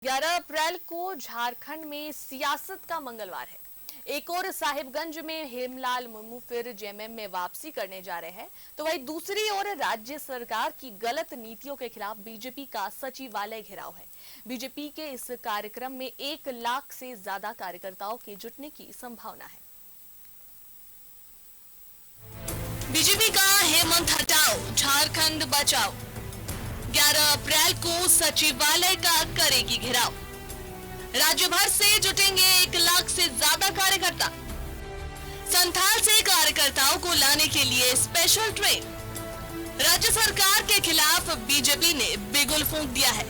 11 अप्रैल को झारखंड में सियासत का मंगलवार है। एक और साहिबगंज में हेमलाल मुर्मू फिर जेएमएम में वापसी करने जा रहे हैं, तो वहीं दूसरी ओर राज्य सरकार की गलत नीतियों के खिलाफ बीजेपी का सचिवालय घेराव है। बीजेपी के इस कार्यक्रम में 1 लाख से ज्यादा कार्यकर्ताओं के जुटने की संभावना है। बीजेपी का हेमंत हटाओ, झारखंड बचाओ। 11 अप्रैल को सचिवालय का करेगी घेराव। राज्य भर से जुटेंगे 1 लाख से ज्यादा कार्यकर्ता। संथाल से कार्यकर्ताओं को लाने के लिए स्पेशल ट्रेन। राज्य सरकार के खिलाफ बीजेपी ने बिगुल फूंक दिया है।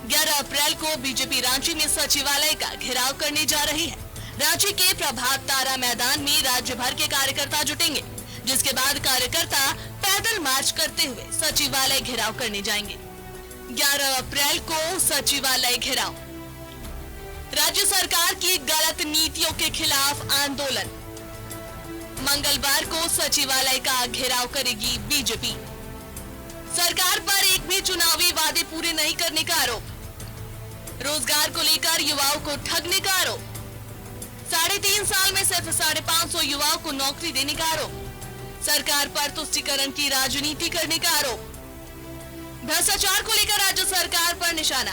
11 अप्रैल को बीजेपी रांची में सचिवालय का घेराव करने जा रही है। रांची के प्रभात तारा मैदान में राज्य भर के कार्यकर्ता जुटेंगे, जिसके बाद कार्यकर्ता पैदल मार्च करते हुए सचिवालय घेराव करने जाएंगे। 11 अप्रैल को सचिवालय घेराव। राज्य सरकार की गलत नीतियों के खिलाफ आंदोलन। मंगलवार को सचिवालय का घेराव करेगी बीजेपी। सरकार पर एक भी चुनावी वादे पूरे नहीं करने का आरोप। रोजगार को लेकर युवाओं को ठगने का आरोप। 3.5 साल में सिर्फ 550 युवाओं को नौकरी देने का आरोप। सरकार पर तुष्टीकरण की राजनीति करने का आरोप। भ्रष्टाचार को लेकर राज्य सरकार पर निशाना।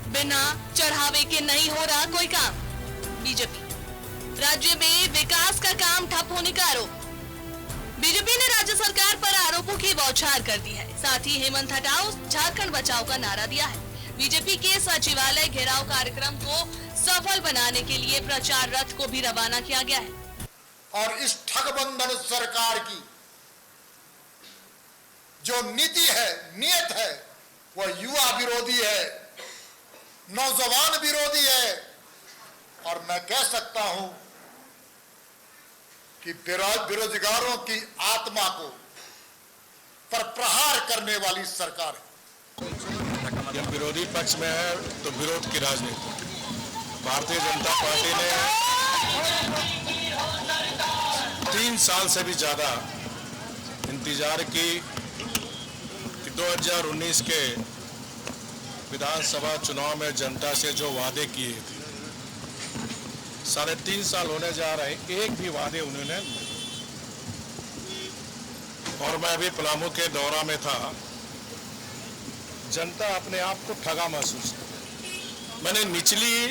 बिना चढ़ावे के नहीं हो रहा कोई काम। बीजेपी राज्य में विकास का काम ठप होने का आरोप। बीजेपी ने राज्य सरकार पर आरोपों की बौछार कर दी है। साथ ही हेमंत हटाओ, झारखंड बचाओ का नारा दिया है। बीजेपी के सचिवालय घेराव कार्यक्रम को सफल बनाने के लिए प्रचार रथ को भी रवाना किया गया है। और इस ठगबंधन सरकार की जो नीति है, नियत है, वह युवा विरोधी है, नौजवान विरोधी है। और मैं कह सकता हूं कि बेरोजगारों की आत्मा को पर प्रहार करने वाली सरकार है। जब विरोधी पक्ष में है तो विरोध की राजनीति। भारतीय जनता पार्टी ने 3 साल से भी ज्यादा इंतजार की कि 2019 के विधानसभा चुनाव में जनता से जो वादे किए थे, 3.5 साल होने जा रहे, एक भी वादे उन्होंने नहीं। और मैं अभी पलामू के दौरा में था, जनता अपने आप को ठगा महसूस कर। मैंने निचली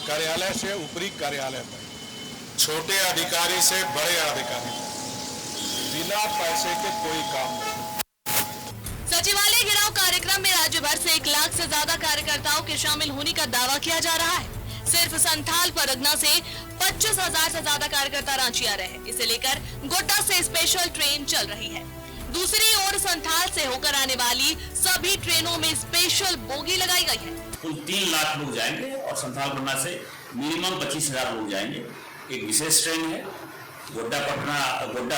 कार्यालय से ऊपरी कार्यालय पर, छोटे अधिकारी से बड़े अधिकारी, बिना पैसे के कोई काम नहीं। सचिवालय घेराव कार्यक्रम में राज्य भर से 1 लाख से ज्यादा कार्यकर्ताओं के शामिल होने का दावा किया जा रहा है। सिर्फ संथाल परगना से 25,000 से ज्यादा कार्यकर्ता रांची आ रहे हैं। इसे लेकर गोड्डा से स्पेशल ट्रेन चल रही है। दूसरी ओर संथाल से होकर आने वाली सभी ट्रेनों में स्पेशल बोगी लगाई गई है। कुल 3 लाख लोग जाएंगे और संथाल परगना से मिनिमम 25,000 लोग जाएंगे। एक विशेष ट्रेन है, गोड्डा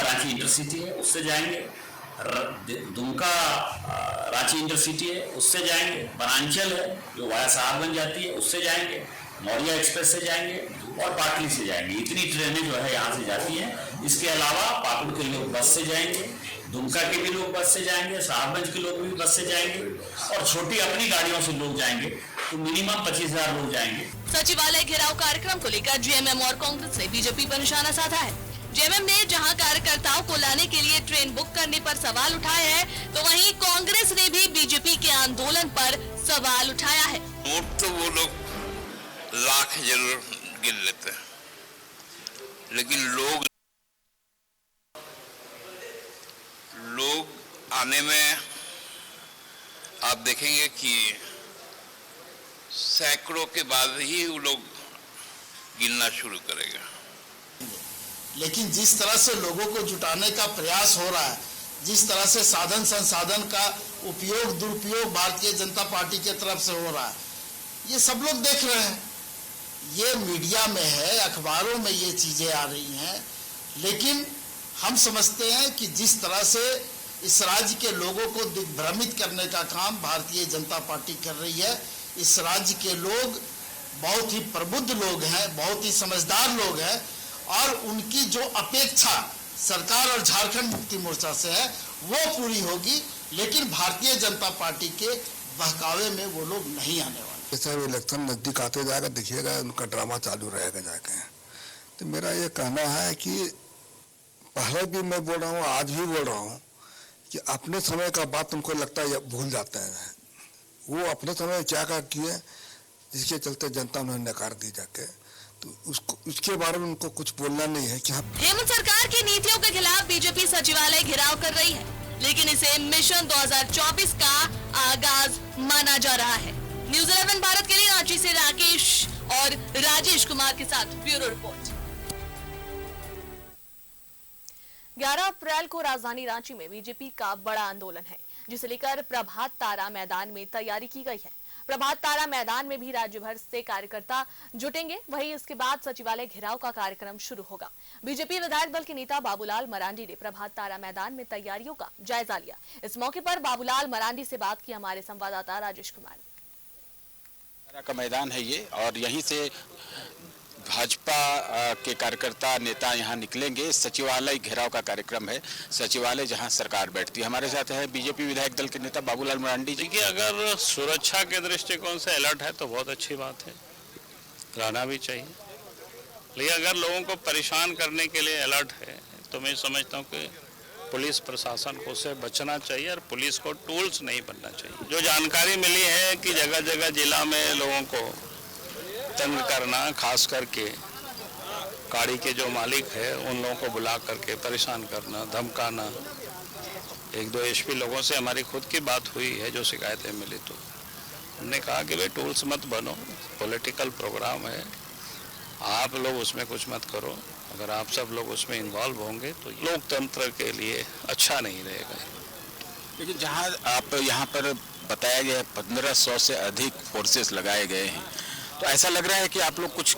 रांची इंटरसिटी है, उससे जाएंगे। दुमका रांची इंटरसिटी है, उससे जाएंगे। वनांचल है जो वाया साहबगंज जाती है, उससे जाएंगे। मौर्या एक्सप्रेस से जाएंगे और पाटली से जाएंगे। इतनी ट्रेनें जो है यहाँ से जाती हैं। इसके अलावा पाकुड़ के लोग बस से जाएंगे, दुमका के भी लोग बस से जाएंगे, साहबगंज के लोग भी बस से जाएंगे और छोटी अपनी गाड़ियों से लोग जाएंगे। तो मिनिमम 25,000 लोग जाएंगे। सचिवालय घेराव कार्यक्रम को लेकर जेएमएम और कांग्रेस ने बीजेपी पर निशाना साधा है। जेएमएम ने जहां कार्यकर्ताओं को लाने के लिए ट्रेन बुक करने पर सवाल उठाए हैं, तो वहीं कांग्रेस ने भी बीजेपी के आंदोलन पर सवाल उठाया है। वोट तो वो लोग लाख जरूर गिन लेते हैं, लेकिन लोग आने में आप देखेंगे कि सैकड़ों के बाद ही वो लोग गिनना शुरू करेगा। लेकिन जिस तरह से लोगों को जुटाने का प्रयास हो रहा है, जिस तरह से साधन संसाधन का उपयोग दुरुपयोग भारतीय जनता पार्टी की तरफ से हो रहा है, ये सब लोग देख रहे हैं। ये मीडिया में है, अखबारों में ये चीजें आ रही हैं। लेकिन हम समझते हैं कि जिस तरह से इस राज्य के लोगों को दिग्भ्रमित करने का काम भारतीय जनता पार्टी कर रही है, इस राज्य के लोग बहुत ही प्रबुद्ध लोग हैं, बहुत ही समझदार लोग हैं और उनकी जो अपेक्षा सरकार और झारखंड मुक्ति मोर्चा से है वो पूरी होगी। लेकिन भारतीय जनता पार्टी के बहकावे में वो लोग नहीं आने वाले। जैसा इलेक्शन नज़दीक आते जाएगा देखिएगा उनका ड्रामा चालू रहेगा जाके। तो मेरा ये कहना है कि पहले भी मैं बोल रहा हूँ, आज भी बोल रहा हूँ कि अपने समय का बात उनको लगता है भूल जाते हैं। वो अपने समय क्या क्या किए जिसके चलते जनता उन्हें नकार दी जाके, तो उसके बारे में उनको कुछ बोलना नहीं है कि हेमंत सरकार की नीतियों के खिलाफ बीजेपी सचिवालय घेराव कर रही है, लेकिन इसे मिशन 2024 का आगाज माना जा रहा है। न्यूज़ 11 भारत के लिए रांची से राकेश और राजेश कुमार के साथ ब्यूरो रिपोर्ट। 11 अप्रैल को राजधानी रांची में बीजेपी का बड़ा आंदोलन है, जिसे लेकर प्रभात तारा मैदान में तैयारी की गई है। प्रभात तारा मैदान में भी राज्य भर से कार्यकर्ता जुटेंगे। वहीं इसके बाद सचिवालय घेराव का कार्यक्रम शुरू होगा। बीजेपी विधायक दल के नेता बाबूलाल मरांडी ने प्रभात तारा मैदान में तैयारियों का जायजा लिया। इस मौके पर बाबूलाल मरांडी से बात की हमारे संवाददाता राजेश कुमार ने। का मैदान है ये, और यहीं से भाजपा के कार्यकर्ता नेता यहाँ निकलेंगे। सचिवालय घेराव का कार्यक्रम है, सचिवालय जहाँ सरकार बैठती है। हमारे साथ है बीजेपी विधायक दल के नेता बाबूलाल मरांडी जी। देखिए, अगर सुरक्षा के दृष्टिकोण से अलर्ट है तो बहुत अच्छी बात है, रहना भी चाहिए। लेकिन अगर लोगों को परेशान करने के लिए अलर्ट है तो मैं समझता हूँ कि पुलिस प्रशासन को उससे बचना चाहिए और पुलिस को टूल्स नहीं बनना चाहिए। जो जानकारी मिली है कि जगह जगह जिला में लोगों को तंग करना, खास करके गाड़ी के जो मालिक है उन लोगों को बुला करके परेशान करना, धमकाना। 1-2 एसपी लोगों से हमारी खुद की बात हुई है, जो शिकायतें मिली तो हमने कहा कि भाई टूल्स मत बनो, पॉलिटिकल प्रोग्राम है, आप लोग उसमें कुछ मत करो। अगर आप सब लोग उसमें इन्वॉल्व होंगे तो लोकतंत्र के लिए अच्छा नहीं रहेगा। लेकिन जहाँ आप यहाँ पर बताया गया है 1500 से अधिक फोर्सेस लगाए गए हैं, तो ऐसा लग रहा है कि आप लोग कुछ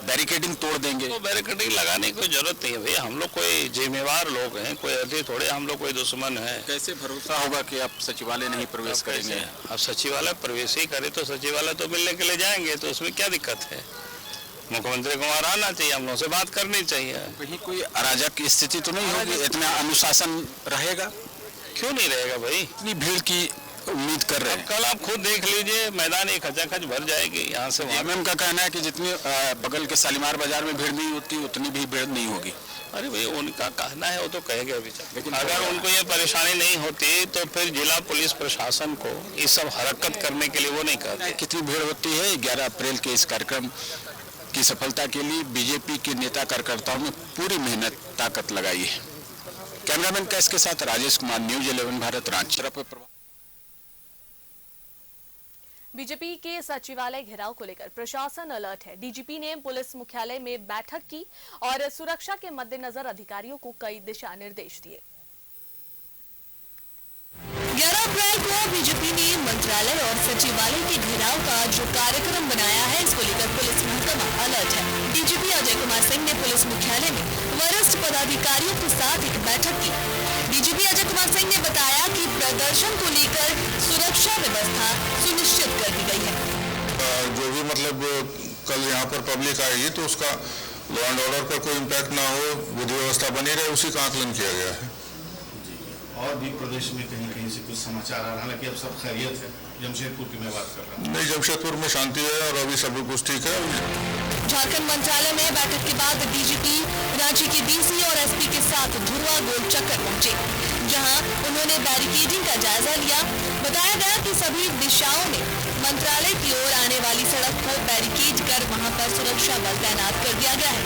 बैरिकेडिंग तोड़ देंगे। तो बैरिकेडिंग लगाने की जरूरत नहीं है भैया, हम लोग कोई जिम्मेवार लोग हैं, कोई ऐसे थोड़े हम लोग कोई दुश्मन है। कैसे भरोसा होगा कि आप सचिवालय नहीं प्रवेश करेंगे? अब सचिवालय प्रवेश ही करे तो सचिवालय तो मिलने के लिए जाएंगे, तो उसमें क्या दिक्कत है? मुख्यमंत्री को वहाँ आना चाहिए, हम लोगों से बात करनी चाहिए। कहीं कोई अराजक स्थिति तो नहीं होगी? इतना अनुशासन रहेगा? क्यों नहीं रहेगा भाई? इतनी भीड़ की उम्मीद कर रहे हैं। कल आप खुद देख लीजिए, मैदान एक खचाखच भर जाएगी यहाँ से। एमएम का कहना है कि जितनी बगल के शालीमार बाजार में भीड़ नहीं होती उतनी भी भीड़ नहीं होगी। अरे भाई, उनका कहना है, वो तो कहेंगे अभी। लेकिन अगर उनको ये परेशानी नहीं होती तो फिर जिला पुलिस प्रशासन को ये सब हरकत करने के लिए वो नहीं कहते। कितनी भीड़ होती है? 11 अप्रैल के इस कार्यक्रम की सफलता के लिए बीजेपी के नेता कार्यकर्ताओं ने पूरी मेहनत ताकत लगाई है। कैमरामैन कैस के साथ राजेश कुमार, न्यूज़ 11 भारत, रांची। बीजेपी के सचिवालय घेराव को लेकर प्रशासन अलर्ट है। डीजीपी ने पुलिस मुख्यालय में बैठक की और सुरक्षा के मद्देनजर अधिकारियों को कई दिशा निर्देश दिए। 11 अप्रैल को बीजेपी ने मंत्रालय और सचिवालय के घेराव का जो कार्यक्रम बनाया है, इसको लेकर पुलिस महकमा अलर्ट है। डीजीपी अजय कुमार सिंह ने पुलिस मुख्यालय में वरिष्ठ पदाधिकारियों के साथ एक बैठक की। डीजीपी अजय कुमार सिंह ने बताया कि प्रदर्शन को लेकर सुरक्षा व्यवस्था सुनिश्चित कर दी गई है। जो भी मतलब कल यहाँ पर पब्लिक आएगी तो उसका लॉ एंड ऑर्डर पर कोई इम्पैक्ट ना हो, विधि व्यवस्था बनी रहे, उसी का आकलन किया गया है। और भी प्रदेश में कहीं कहीं से कुछ समाचार आ रहा है, हालांकि अब सब खैरियत है। जमशेदपुर की मैं बात कर रहा हूँ। नहीं, जमशेदपुर में शांति है और अभी सब कुछ ठीक है। झारखंड मंत्रालय में बैठक के बाद डीजीपी रांची के डीसी और एसपी के साथ धुरवा गोल चक्कर पहुंचे, जहां उन्होंने बैरिकेडिंग का जायजा लिया। बताया गया कि सभी दिशाओं में मंत्रालय की ओर आने वाली सड़क को बैरिकेड कर वहां पर सुरक्षा बल तैनात कर दिया गया है।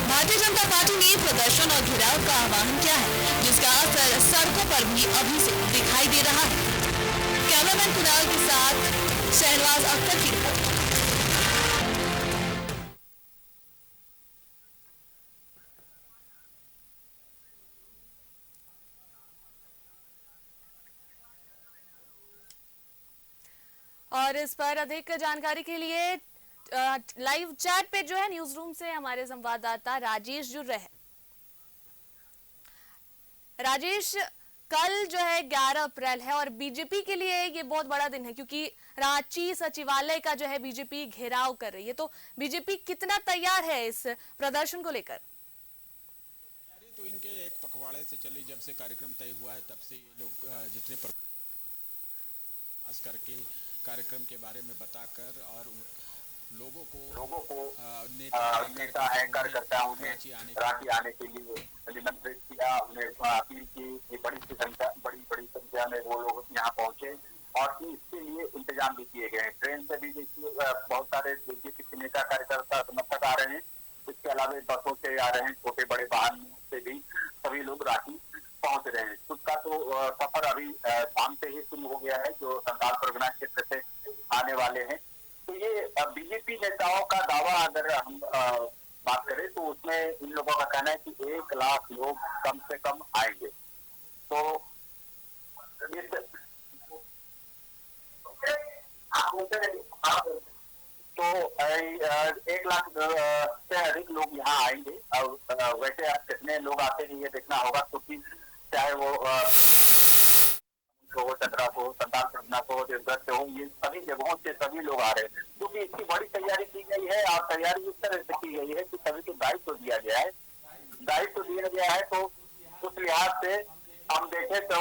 भारतीय जनता पार्टी ने प्रदर्शन और घेराव का आह्वान किया है, जिसका असर सड़कों पर भी अभी से दिखाई दे रहा है। कैमरामैन कुणाल के साथ शहनवाज अख्तर की रिपोर्ट। और इस पर अधिक जानकारी के लिए लाइव चैट पे जो है न्यूज रूम से हमारे संवाददाता राजेश जुड़ रहे हैं। राजेश, कल जो है 11 अप्रैल है और बीजेपी के लिए ये बहुत बड़ा दिन है क्योंकि रांची सचिवालय का जो है बीजेपी घेराव कर रही है। तो बीजेपी कितना तैयार है इस प्रदर्शन को लेकर? तो इनके एक पखवाड़े से चली, जब से कार्यक्रम तय हुआ है तब से ये लोग जितने प्रयास करके कार्यक्रम के बारे में बताकर और लोगों को नेता है कार्यकर्ता उन्हें रांची आने के लिए निमंत्रित किया, उन्हें अपील की। बड़ी संख्या में वो लोग यहाँ पहुंचे और इसके लिए इंतजाम भी किए गए हैं। ट्रेन से भी देखिए बहुत सारे बीजेपी के नेता कार्यकर्ता समर्थक आ रहे हैं। इसके अलावा बसों से आ रहे हैं, छोटे बड़े वाहन से भी सभी लोग रांची पहुंच रहे हैं। उसका तो सफर अभी शाम से ही शुरू हो गया है, जो संथाल परगना क्षेत्र से आने वाले हैं। तो ये बीजेपी नेताओं का दावा अगर हम बात करें तो उसमें इन लोगों का कहना है कि 1 लाख लोग कम से कम आएंगे। तो तो 1 लाख से अधिक लोग यहाँ आएंगे। और वैसे कितने लोग आते हैं ये देखना होगा, क्योंकि चाहे वो चतरा को, संताल परगना को, देवघर से हो, ये सभी जगहों से सभी लोग आ रहे हैं। क्योंकि इसकी बड़ी तैयारी की गई है और तैयारी इस तरह से की गई है कि सभी को दायित्व दिया गया है। तो उस लिहाज से हम देखें तो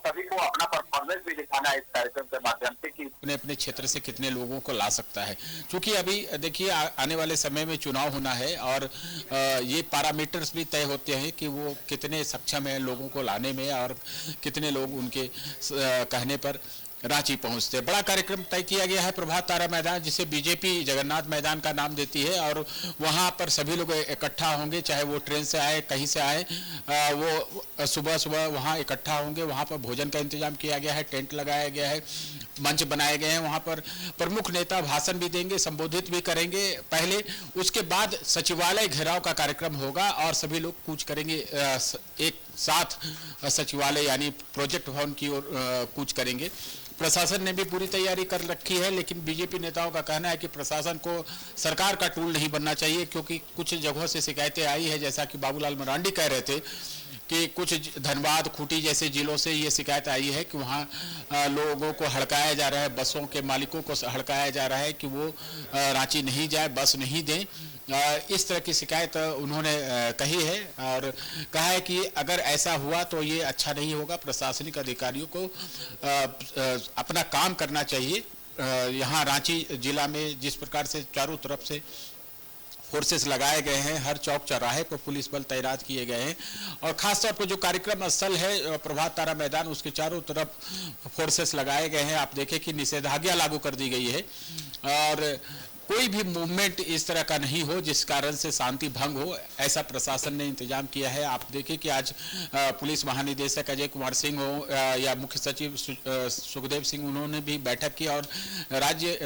सभी को अपना परफॉर्मेंस भी दिखाना है इस कार्यक्रम के माध्यम से कि अपने अपने क्षेत्र से कितने लोगों को ला सकता है। क्योंकि अभी देखिए आने वाले समय में चुनाव होना है और ये पैरामीटर्स भी तय होते हैं कि वो कितने सक्षम है लोगों को लाने में और कितने लोग उनके कहने पर रांची पहुंचते। बड़ा कार्यक्रम तय किया गया है प्रभात तारा मैदान, जिसे बीजेपी जगन्नाथ मैदान का नाम देती है और वहां पर सभी लोग इकट्ठा होंगे, चाहे वो ट्रेन से आए कहीं से आए, वो सुबह सुबह वहां इकट्ठा होंगे। वहां पर भोजन का इंतजाम किया गया है, टेंट लगाया गया है, मंच बनाए गए हैं। वहां पर प्रमुख नेता भाषण भी देंगे, संबोधित भी करेंगे पहले, उसके बाद सचिवालय घेराव का कार्यक्रम होगा और सभी लोग कूच करेंगे एक साथ सचिवालय यानी प्रोजेक्ट भवन की ओर कूच करेंगे। प्रशासन ने भी पूरी तैयारी कर रखी है, लेकिन बीजेपी नेताओं का कहना है कि प्रशासन को सरकार का टूल नहीं बनना चाहिए, क्योंकि कुछ जगहों से शिकायतें आई है, जैसा कि बाबूलाल मरांडी कह रहे थे कि कुछ धनबाद, खूंटी जैसे जिलों से ये शिकायत आई है कि वहाँ लोगों को हड़काया जा रहा है, बसों के मालिकों को हड़काया जा रहा है कि वो रांची नहीं जाए, बस नहीं दें। इस तरह की शिकायत उन्होंने कही है और कहा है कि अगर ऐसा हुआ तो ये अच्छा नहीं होगा। प्रशासनिक अधिकारियों को अपना काम करना चाहिए। यहाँ रांची जिला में जिस प्रकार से चारों तरफ से फोर्सेस लगाए गए हैं, हर चौक चौराहे पर पुलिस बल तैनात किए गए हैं और खासतौर पर जो कार्यक्रम स्थल है प्रभात तारा मैदान, उसके चारों तरफ फोर्सेस लगाए गए हैं। आप देखें कि निषेधाज्ञा लागू कर दी गई है और कोई भी मूवमेंट इस तरह का नहीं हो जिस कारण से शांति भंग हो, ऐसा प्रशासन ने इंतजाम किया है। आप देखें कि आज पुलिस महानिदेशक अजय कुमार सिंह हो या मुख्य सचिव सुखदेव सिंह, उन्होंने भी बैठक की और राज्य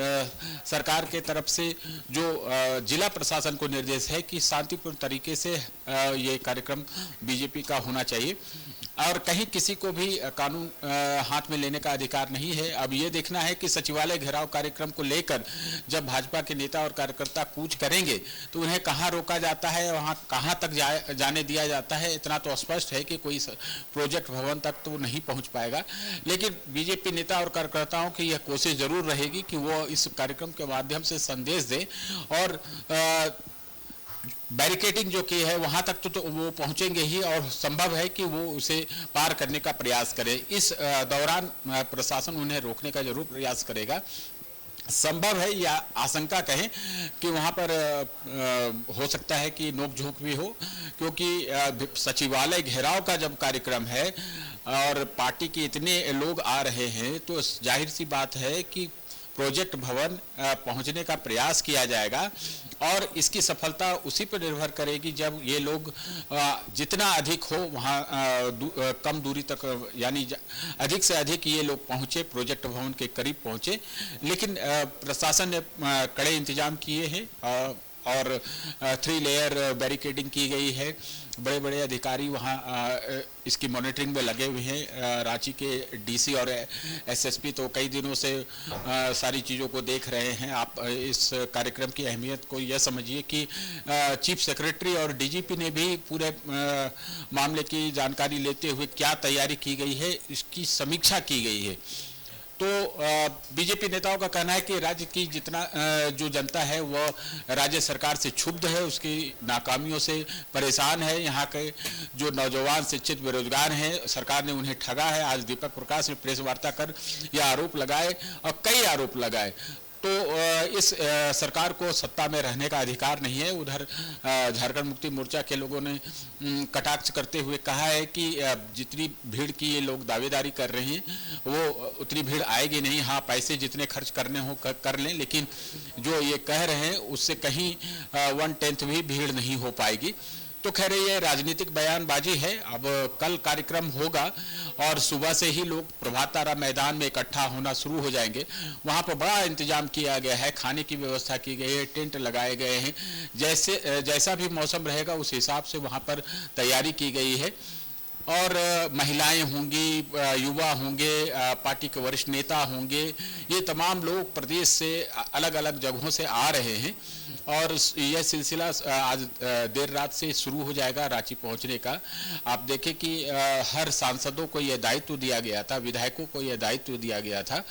सरकार के तरफ से जो जिला प्रशासन को निर्देश है कि शांतिपूर्ण तरीके से ये कार्यक्रम बीजेपी का होना चाहिए और कहीं किसी को भी कानून हाथ में लेने का अधिकार नहीं है। अब ये देखना है कि सचिवालय घेराव कार्यक्रम को लेकर जब भाजपा के नेता और कार्यकर्ता कूच करेंगे तो उन्हें कहां रोका जाता है, वहां कहां तक जाने दिया जाता है। इतना तो स्पष्ट है कि कोई प्रोजेक्ट भवन तक तो नहीं पहुंच पाएगा, लेकिन बीजेपी नेता और कार्यकर्ताओं की यह कोशिश जरूर रहेगी कि वो इस कार्यक्रम के माध्यम से संदेश दें और बैरिकेडिंग जो की है वहां तक तो वो पहुंचेंगे ही और संभव है कि वो उसे पार करने का प्रयास करें। इस दौरान प्रशासन उन्हें रोकने का जरूर प्रयास करेगा। संभव है या आशंका कहें कि वहां पर हो सकता है कि नोकझोंक भी हो, क्योंकि सचिवालय घेराव का जब कार्यक्रम है और पार्टी के इतने लोग आ रहे हैं तो जाहिर सी बात है कि प्रोजेक्ट भवन पहुंचने का प्रयास किया जाएगा और इसकी सफलता उसी पर निर्भर करेगी जब ये लोग जितना अधिक हो वहाँ कम दूरी तक यानी अधिक से अधिक ये लोग पहुँचे, प्रोजेक्ट भवन के करीब पहुँचे। लेकिन प्रशासन ने कड़े इंतजाम किए हैं और 3 लेयर बैरिकेडिंग की गई है। बड़े बड़े अधिकारी वहाँ इसकी मॉनिटरिंग में लगे हुए हैं। रांची के डीसी और एसएसपी तो कई दिनों से सारी चीज़ों को देख रहे हैं। आप इस कार्यक्रम की अहमियत को यह समझिए कि चीफ सेक्रेटरी और डीजीपी ने भी पूरे मामले की जानकारी लेते हुए क्या तैयारी की गई है इसकी समीक्षा की गई है। तो बीजेपी नेताओं का कहना है कि राज्य की जितना जो जनता है वह राज्य सरकार से क्षुब्ध है, उसकी नाकामियों से परेशान है। यहाँ के जो नौजवान शिक्षित बेरोजगार हैं, सरकार ने उन्हें ठगा है। आज दीपक प्रकाश ने प्रेस वार्ता कर यह आरोप लगाए और कई आरोप लगाए। तो इस सरकार को सत्ता में रहने का अधिकार नहीं है। उधर झारखंड मुक्ति मोर्चा के लोगों ने कटाक्ष करते हुए कहा है कि जितनी भीड़ की ये लोग दावेदारी कर रहे हैं वो उतनी भीड़ आएगी नहीं। हाँ, पैसे जितने खर्च करने हो कर लें, लेकिन जो ये कह रहे हैं उससे कहीं 1/10 भी भीड़ नहीं हो पाएगी। तो खैर ये राजनीतिक बयानबाजी है। अब कल कार्यक्रम होगा और सुबह से ही लोग प्रभात तारा मैदान में इकट्ठा होना शुरू हो जाएंगे। वहाँ पर बड़ा इंतजाम किया गया है, खाने की व्यवस्था की गई है, टेंट लगाए गए हैं। जैसा भी मौसम रहेगा उस हिसाब से वहाँ पर तैयारी की गई है। और महिलाएं होंगी, युवा होंगे, पार्टी के वरिष्ठ नेता होंगे, ये तमाम लोग प्रदेश से अलग अलग जगहों से आ रहे हैं और यह सिलसिला आज देर रात से शुरू हो जाएगा रांची पहुंचने का। आप देखें कि हर सांसदों को यह दायित्व दिया गया था, विधायकों को यह दायित्व दिया गया था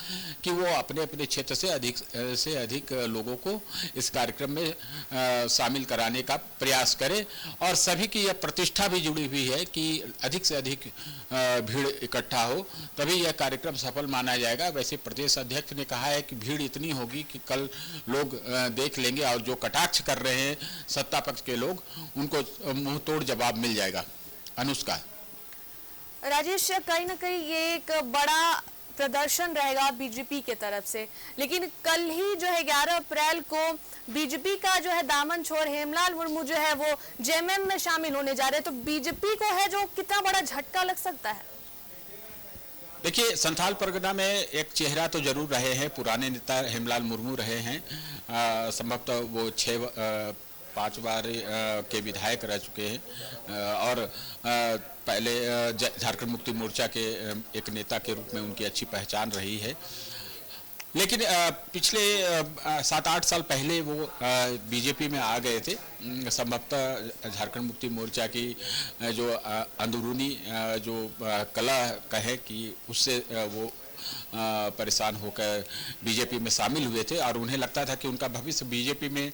कि वो अपने अपने क्षेत्र से अधिक लोगों को इस कार्यक्रम में शामिल कराने का प्रयास करें। और सभी की यह प्रतिष्ठा भी जुड़ी हुई है कि अधिक से अधिक भीड़ इकट्ठा हो, तभी यह कार्यक्रम सफल माना जाएगा। वैसे प्रदेश अध्यक्ष ने कहा है कि भीड़ इतनी होगी कि कल लोग देख लेंगे और जो कटाक्ष कर रहे हैं सत्ता पक्ष के लोग, उनको मुंह तोड़ जवाब मिल जाएगा। अनुष्का। राजेश, कहीं ना कहीं ये एक बड़ा प्रदर्शन रहेगा बीजेपी के तरफ से, लेकिन कल ही जो है 11 अप्रैल को बीजेपी का जो है दामन छोर हेमलाल मुर्मू जो है वो जेएमएम में शामिल होने जा रहे हैं। तो बीजेपी को है जो कितना बड़ा झटका लग सकता है? देखिए, संथाल परगना में एक चेहरा तो जरूर रहे हैं, पुराने नेता हेमलाल मुर्मू रहे हैं। संभवतः वो 5 बार के विधायक रह चुके हैं और पहले झारखंड मुक्ति मोर्चा के एक नेता के रूप में उनकी अच्छी पहचान रही है। लेकिन पिछले 7-8 साल पहले वो बीजेपी में आ गए थे। संभवतः झारखंड मुक्ति मोर्चा की जो अंदरूनी जो कला कहे कि उससे वो परेशान होकर बीजेपी में शामिल हुए थे और उन्हें लगता था कि उनका भविष्य बीजेपी में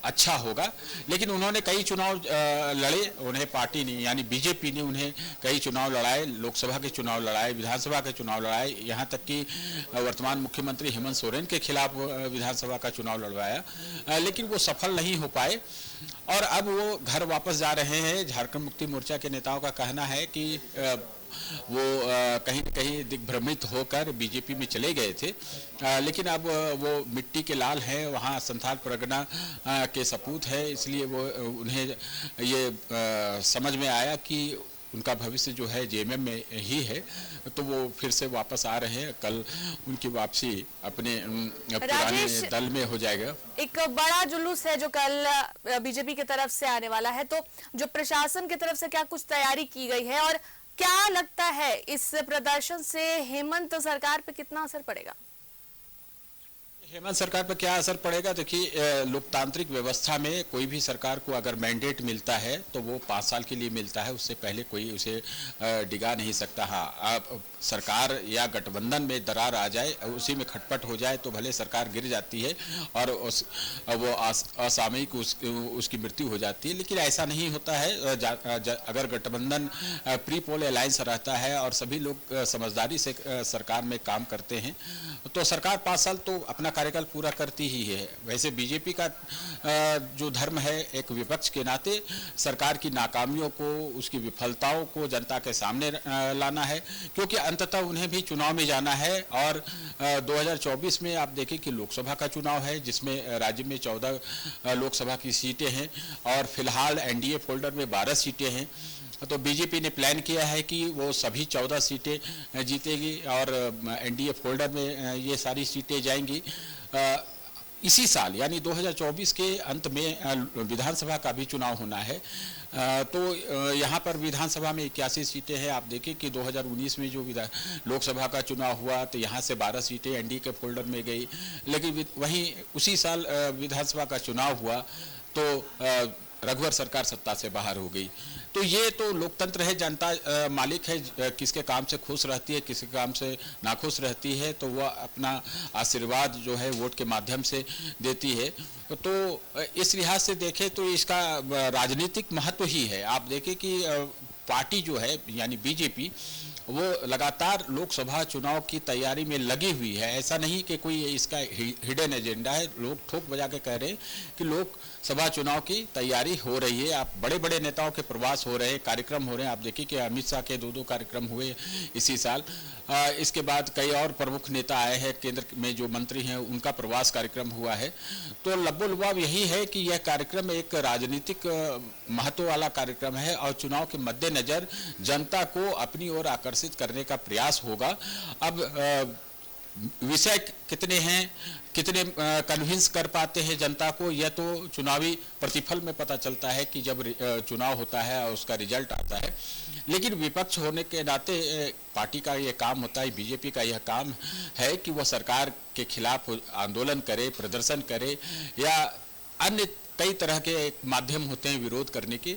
अच्छा होगा। लेकिन उन्होंने कई चुनाव लड़े, उन्हें पार्टी ने यानी बीजेपी ने उन्हें कई चुनाव लड़ाए, लोकसभा के चुनाव लड़ाए, विधानसभा के चुनाव लड़ाए, यहाँ तक कि वर्तमान मुख्यमंत्री हेमंत सोरेन के खिलाफ विधानसभा का चुनाव लड़वाया, लेकिन वो सफल नहीं हो पाए और अब वो घर वापस जा रहे हैं। झारखंड मुक्ति मोर्चा के नेताओं का कहना है कि वो कहीं न कहीं दिग्भ्रमित होकर बीजेपी में चले गए थे, लेकिन अब वो मिट्टी के लाल हैं, वहाँ संथाल परगना के सपूत है, इसलिए वो उन्हें ये समझ में आया कि उनका भविष्य जो है जेएमएम में ही है, तो वो फिर से वापस आ रहे हैं। कल उनकी वापसी अपने पुराने दल में हो जाएगा। एक बड़ा जुलूस है जो कल बीजेपी की तरफ से आने वाला है, तो जो प्रशासन की तरफ से क्या कुछ तैयारी की गई है और क्या लगता है इस प्रदर्शन से हेमंत सरकार पे कितना असर पड़ेगा? हेमंत सरकार पर क्या असर पड़ेगा? देखिए, लोकतांत्रिक व्यवस्था में कोई भी सरकार को अगर मैंडेट मिलता है तो वो 5 साल के लिए मिलता है, उससे पहले कोई उसे डिगा नहीं सकता। हाँ, सरकार या गठबंधन में दरार आ जाए, उसी में खटपट हो जाए तो भले सरकार गिर जाती है और वो असामयिक उसकी मृत्यु हो जाती है, लेकिन ऐसा नहीं होता है। अगर गठबंधन प्री पोल अलायंस रहता है और सभी लोग समझदारी से सरकार में काम करते हैं तो सरकार 5 साल तो अपना कार्यकाल पूरा करती ही है। वैसे बीजेपी का जो धर्म है, एक विपक्ष के नाते सरकार की नाकामियों को, उसकी विफलताओं को जनता के सामने लाना है, क्योंकि अंततः उन्हें भी चुनाव में जाना है। और 2024 में आप देखें कि लोकसभा का चुनाव है जिसमें राज्य में 14 लोकसभा की सीटें हैं और फिलहाल एनडीए फोल्डर में 12 सीटें हैं। तो बीजेपी ने प्लान किया है कि वो सभी 14 सीटें जीतेगी और एनडीए फोल्डर में ये सारी सीटें जाएंगी। इसी साल यानी 2024 के अंत में विधानसभा का भी चुनाव होना है। तो यहाँ पर विधानसभा में 81 सीटें हैं। आप देखें कि 2019 में जो लोकसभा का चुनाव हुआ तो यहाँ से 12 सीटें एनडीए के फोल्डर में गई, लेकिन वहीं उसी साल विधानसभा का चुनाव हुआ तो रघुवर सरकार सत्ता से बाहर हो गई। तो ये तो लोकतंत्र है, जनता मालिक है, किसके काम से खुश रहती है, किसके काम से नाखुश रहती है, तो वह अपना आशीर्वाद जो है वोट के माध्यम से देती है। तो इस लिहाज से देखें तो इसका राजनीतिक महत्व ही है। आप देखें कि पार्टी जो है यानी बीजेपी वो लगातार लोकसभा चुनाव की तैयारी में लगी हुई है। ऐसा नहीं कि कोई इसका हिडन एजेंडा है, लोग ठोक बजा के कह रहे हैं कि लोकसभा चुनाव की तैयारी हो रही है। आप बड़े बड़े नेताओं के प्रवास हो रहे हैं, कार्यक्रम हो रहे हैं। आप देखिए कि अमित शाह के 2 कार्यक्रम हुए इसी साल। इसके बाद कई और प्रमुख नेता आए हैं, केंद्र में जो मंत्री हैं उनका प्रवास कार्यक्रम हुआ है। तो लब्बो-लुबाब यही है कि यह कार्यक्रम एक राजनीतिक महत्व वाला कार्यक्रम है और चुनाव के मद्देनजर जनता को अपनी ओर आकर्षित करने का प्रयास होगा। अब विषय कितने हैं, कितने कन्विंस कर पाते हैं जनता को, यह तो चुनावी प्रतिफल में पता चलता है कि जब चुनाव होता है और उसका रिजल्ट आता है। लेकिन विपक्ष होने के नाते पार्टी का यह काम होता है, बीजेपी का यह काम है कि वह सरकार के खिलाफ आंदोलन करे, प्रदर्शन करे या अन्य कई तरह के माध्यम होते हैं विरोध करने के,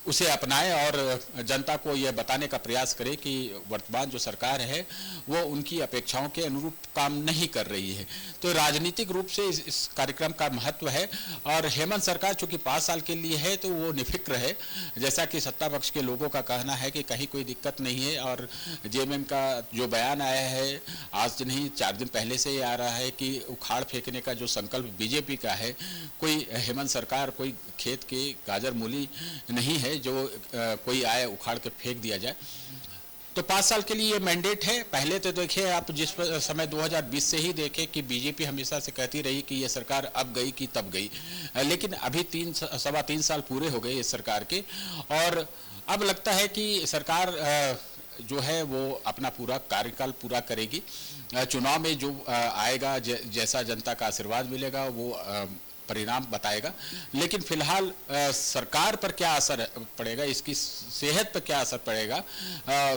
उसे अपनाए और जनता को यह बताने का प्रयास करे कि वर्तमान जो सरकार है वो उनकी अपेक्षाओं के अनुरूप काम नहीं कर रही है। तो राजनीतिक रूप से इस कार्यक्रम का महत्व है। और हेमंत सरकार चूंकि 5 साल के लिए है तो वो निफिक्र है, जैसा कि सत्ता पक्ष के लोगों का कहना है कि कहीं कोई दिक्कत नहीं है। और जेएमएम का जो बयान आया है आज नहीं 4 दिन पहले से ही आ रहा है कि उखाड़ फेंकने का जो संकल्प बीजेपी का है, कोई हेमंत सरकार कोई खेत की गाजर मूली नहीं है जो कोई आए उखाड़ के फेंक दिया जाए। तो 5 साल के लिए ये मैंडेट है। पहले तो देखिए आप जिस समय 2020 से ही देखें कि बीजेपी हमेशा से कहती रही कि ये सरकार अब गई कि तब गई, लेकिन अभी 3.25 साल पूरे हो गए इस सरकार के और अब लगता है कि सरकार जो है वो अपना पूरा कार्यकाल पूरा करेगी। चुनाव में जो आएगा जैसा जनता का आशीर्वाद मिलेगा वो परिणाम बताएगा। लेकिन फिलहाल सरकार पर क्या असर पड़ेगा, इसकी सेहत पर क्या असर पड़ेगा,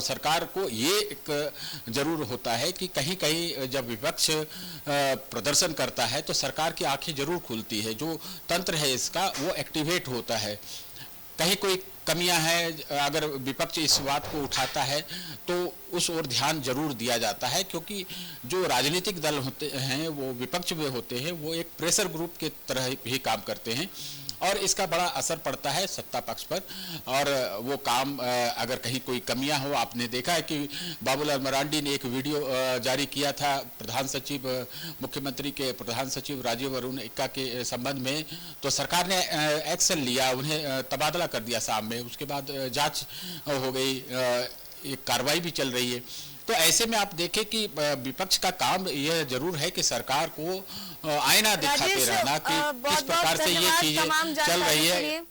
सरकार को ये एक जरूर होता है कि कहीं कहीं जब विपक्ष प्रदर्शन करता है तो सरकार की आंखें जरूर खुलती है, जो तंत्र है इसका वो एक्टिवेट होता है। कहीं कोई कमियां हैं, अगर विपक्ष इस बात को उठाता है तो उस ओर ध्यान जरूर दिया जाता है, क्योंकि जो राजनीतिक दल होते हैं वो विपक्ष में होते हैं, वो एक प्रेशर ग्रुप के तरह ही काम करते हैं और इसका बड़ा असर पड़ता है सत्ता पक्ष पर। और वो काम अगर कहीं कोई कमियां हो, आपने देखा है कि बाबूलाल मरांडी ने एक वीडियो जारी किया था प्रधान सचिव मुख्यमंत्री के प्रधान सचिव राजीव अरुण एक्का के संबंध में, तो सरकार ने एक्शन लिया, उन्हें तबादला कर दिया साहब में। उसके बाद जांच हो गई, एक कार्रवाई भी चल रही है। तो ऐसे में आप देखें कि विपक्ष का काम यह जरूर है कि सरकार को आईना दिखाते रहना कि किस प्रकार से ये चीजें चल रही है।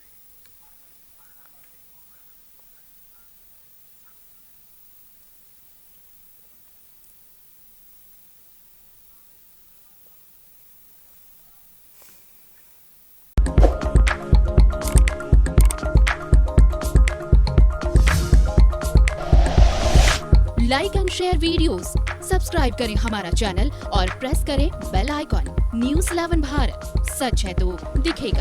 Like and share videos, subscribe करें हमारा चैनल और प्रेस करें बेल आइकॉन। News 11 भारत, सच है तो दिखेगा।